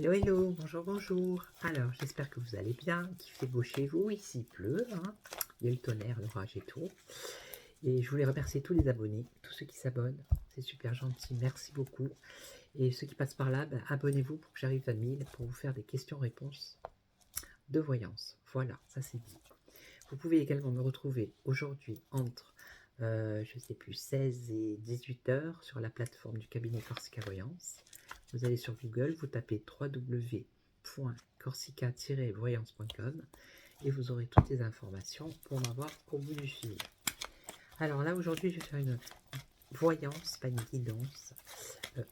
Hello, hello, bonjour, bonjour. Alors, j'espère que vous allez bien, qu'il fait beau chez vous. Ici, il pleut, hein. Il y a le tonnerre, l'orage et tout. Et je voulais remercier tous les abonnés, tous ceux qui s'abonnent. C'est super gentil, merci beaucoup. Et ceux qui passent par là, ben, abonnez-vous pour que j'arrive à 1000 pour vous faire des questions-réponses de voyance. Voilà, ça c'est dit. Vous pouvez également me retrouver aujourd'hui entre, je ne sais plus, 16 et 18 heures sur la plateforme du cabinet Corsica Voyance. Vous allez sur Google, vous tapez www.corsica-voyance.com et vous aurez toutes les informations pour m'avoir au bout du fil. Alors là, aujourd'hui, je vais faire une voyance, pas une guidance,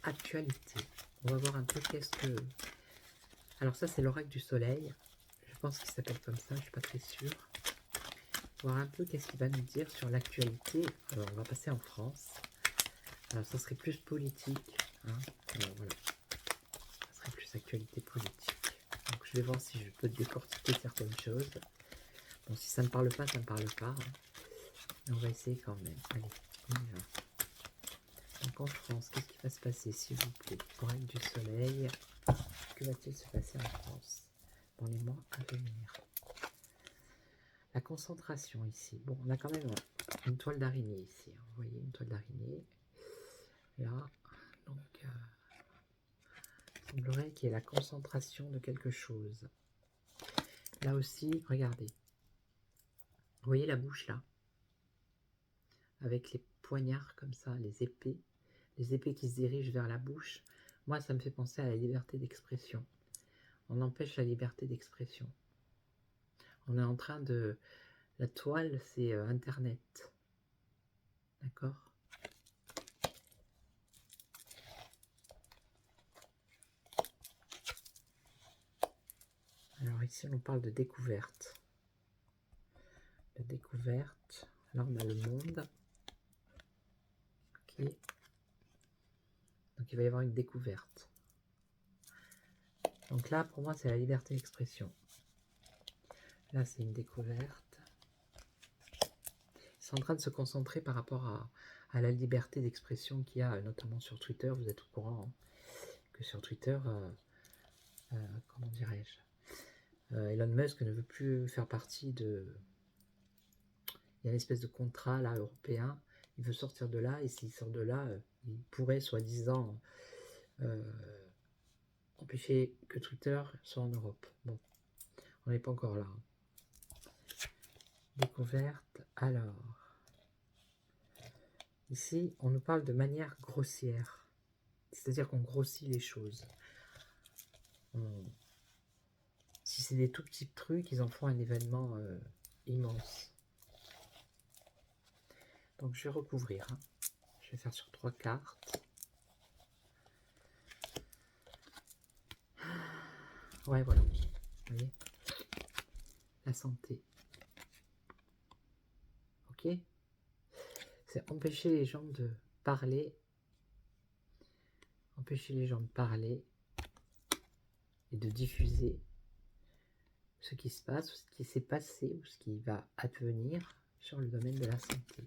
actualité. On va voir un peu qu'est-ce que... Alors ça, c'est l'oracle du soleil. Je pense qu'il s'appelle comme ça, je ne suis pas très sûre. Voir un peu qu'est-ce qu'il va nous dire sur l'actualité. Alors, on va passer en France. Alors, ça serait plus politique. Hein. Alors, voilà. Ça serait plus actualité politique. Donc, je vais voir si je peux décortiquer certaines choses. Bon, si ça ne parle pas, ça ne parle pas. Hein. Mais on va essayer quand même. Allez, on y va. Donc, en France, qu'est-ce qui va se passer, s'il vous plaît? Oracle du soleil. Que va-t-il se passer en France dans les mois à venir? La concentration ici. Bon, on a quand même une toile d'araignée ici. Hein. Vous voyez, une toile d'araignée. Là, donc, il semblerait qu'il y ait la concentration de quelque chose. Là aussi, regardez. Vous voyez la bouche là? Avec les poignards comme ça, les épées qui se dirigent vers la bouche. Moi, ça me fait penser à la liberté d'expression. On empêche la liberté d'expression. On est en train de... La toile, c'est Internet. D'accord? Alors ici, on parle de découverte. De découverte. Là, on a le monde. Ok. Donc, il va y avoir une découverte. Donc là, pour moi, c'est la liberté d'expression. Là, c'est une découverte. Ils sont en train de se concentrer par rapport à la liberté d'expression qu'il y a, notamment sur Twitter. Vous êtes au courant hein, que sur Twitter, comment dirais-je, Elon Musk ne veut plus faire partie de... Il y a une espèce de contrat là européen. Il veut sortir de là et s'il sort de là, il pourrait soi-disant empêcher que Twitter soit en Europe. Bon, on n'est pas encore là. Découverte. Alors, ici, on nous parle de manière grossière. C'est-à-dire qu'on grossit les choses. Si c'est des tout petits trucs, ils en font un événement immense. Donc, je vais recouvrir. Hein. Je vais faire sur 3 cartes. Ouais, voilà. Vous voyez? La santé. Ok? C'est empêcher les gens de parler. Empêcher les gens de parler et de diffuser ce qui se passe, ou ce qui s'est passé, ou ce qui va advenir sur le domaine de la santé.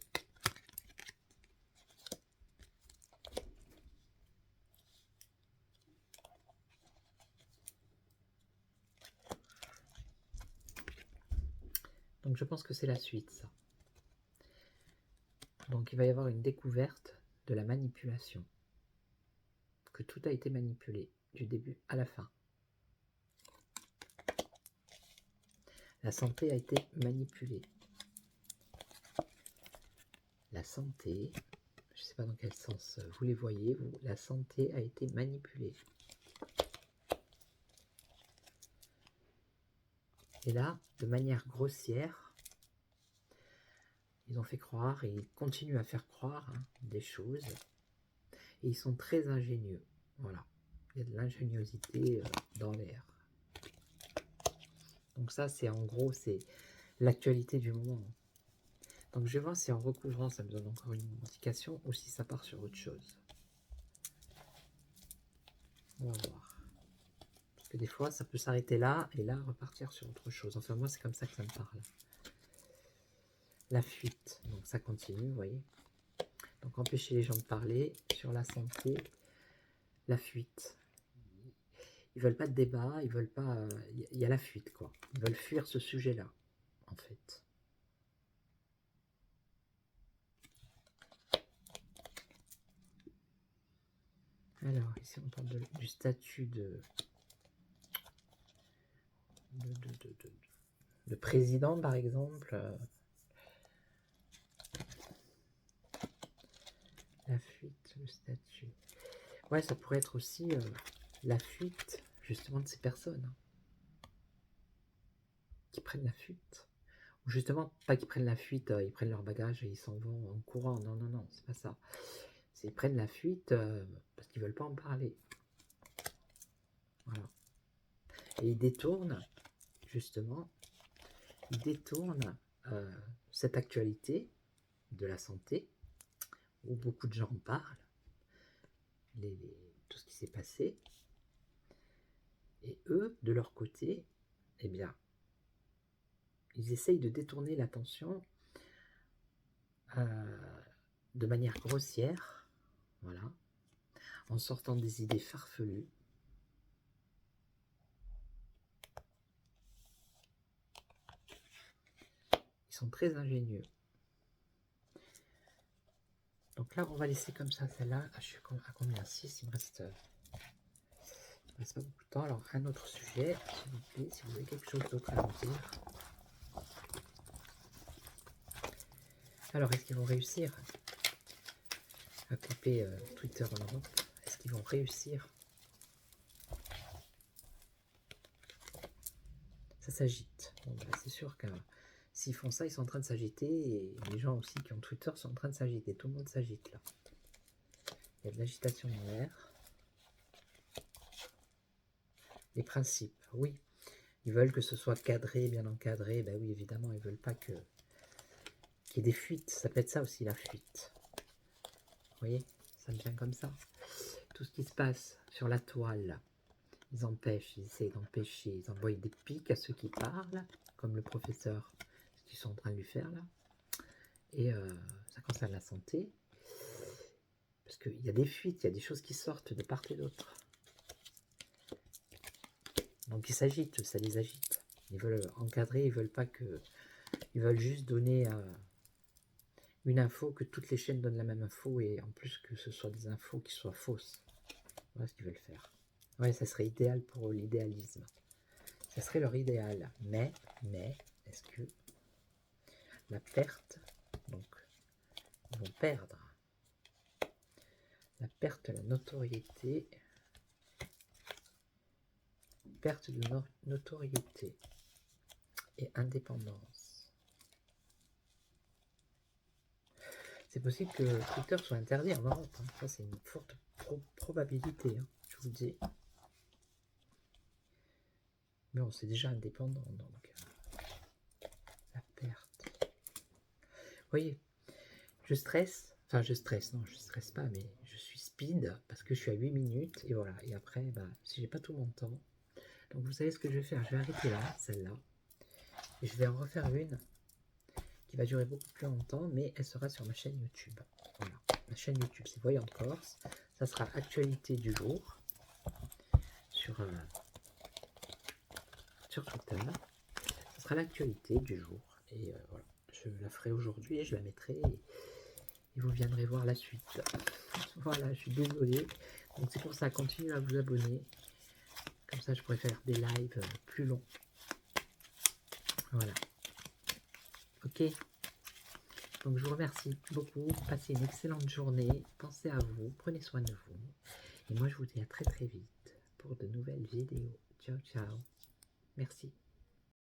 Donc je pense que c'est la suite, ça. Donc il va y avoir une découverte de la manipulation. Que tout a été manipulé, du début à la fin. La santé a été manipulée. La santé, je ne sais pas dans quel sens vous les voyez, vous, la santé a été manipulée. Et là, de manière grossière, ils ont fait croire, et ils continuent à faire croire hein, des choses. Et ils sont très ingénieux. Voilà. Il y a de l'ingéniosité dans l'air. Donc ça, c'est en gros, c'est l'actualité du moment. Donc je vais voir si en recouvrant, ça me donne encore une indication, ou si ça part sur autre chose. On va voir. Parce que des fois, ça peut s'arrêter là, et là, repartir sur autre chose. Enfin, moi, c'est comme ça que ça me parle. La fuite. Donc ça continue, vous voyez. Donc empêcher les gens de parler sur la santé, la fuite. Ils veulent pas de débat, ils veulent pas... Il y a la fuite, quoi. Ils veulent fuir ce sujet-là, en fait. Alors, ici, on parle du statut de président, par exemple. La fuite, le statut. Ouais, ça pourrait être aussi la fuite, justement, de ces personnes. Hein, qui prennent la fuite. Ou justement, pas qu'ils prennent la fuite, ils prennent leur bagage et ils s'en vont en courant. Non, non, non, c'est pas ça. C'est ils prennent la fuite parce qu'ils veulent pas en parler. Voilà. Et ils détournent, justement, ils détournent cette actualité de la santé, où beaucoup de gens en parlent, tout ce qui s'est passé, et eux, de leur côté, eh bien, ils essayent de détourner l'attention de manière grossière, voilà, en sortant des idées farfelues. Ils sont très ingénieux. Donc là, on va laisser comme ça celle-là. Je suis à combien? 6, il me reste pas beaucoup de temps. Alors, un autre sujet, s'il vous plaît, si vous avez quelque chose d'autre à me dire. Alors, est-ce qu'ils vont réussir à couper Twitter en Europe? Est-ce qu'ils vont réussir? Ça s'agite. Bon, bah, c'est sûr que s'ils font ça, ils sont en train de s'agiter. Et les gens aussi qui ont Twitter sont en train de s'agiter. Tout le monde s'agite là. Il y a de l'agitation dans l'air. Les principes, oui. Ils veulent que ce soit cadré, bien encadré. Ben oui, évidemment, ils veulent pas qu'il y ait des fuites. Ça peut être ça aussi, la fuite. Vous voyez, ça me vient comme ça. Tout ce qui se passe sur la toile, ils empêchent, ils essayent d'empêcher, ils envoient des pics à ceux qui parlent, comme le professeur, ce qu'ils sont en train de lui faire là. Et ça concerne la santé. Parce qu'il y a des fuites, il y a des choses qui sortent de part et d'autre. Donc ils s'agitent, ça les agite. Ils veulent encadrer, ils veulent pas que... Ils veulent juste donner une info, que toutes les chaînes donnent la même info, et en plus que ce soit des infos qui soient fausses. Voilà ce qu'ils veulent faire. Ouais, ça serait idéal pour l'idéalisme. Ça serait leur idéal. Mais, est-ce que la perte, donc, ils vont perdre la perte de la notoriété, perte de notoriété et indépendance. C'est possible que Twitter soit interdit en Europe. Hein. Ça, c'est une forte probabilité, hein, je vous le dis. Mais on c'est déjà indépendant, donc la perte. Vous voyez, je stresse. Enfin, je stresse, non, je stresse pas, mais je suis speed parce que je suis à 8 minutes. Et voilà. Et après, bah, si j'ai pas tout mon temps. Donc, vous savez ce que je vais faire? Je vais arrêter là, celle-là. Et je vais en refaire une qui va durer beaucoup plus longtemps, mais elle sera sur ma chaîne YouTube. Voilà. Ma chaîne YouTube, c'est Voyante Corse. Ça sera actualité du jour sur Twitter. Ça sera l'actualité du jour. Et voilà. Je la ferai aujourd'hui et je la mettrai. Et vous viendrez voir la suite. Voilà, je suis désolé. Donc c'est pour ça, continuez à vous abonner. Comme ça, je pourrais faire des lives plus longs. Voilà. Ok. Donc je vous remercie beaucoup. Passez une excellente journée. Pensez à vous. Prenez soin de vous. Et moi, je vous dis à très très vite pour de nouvelles vidéos. Ciao, ciao. Merci.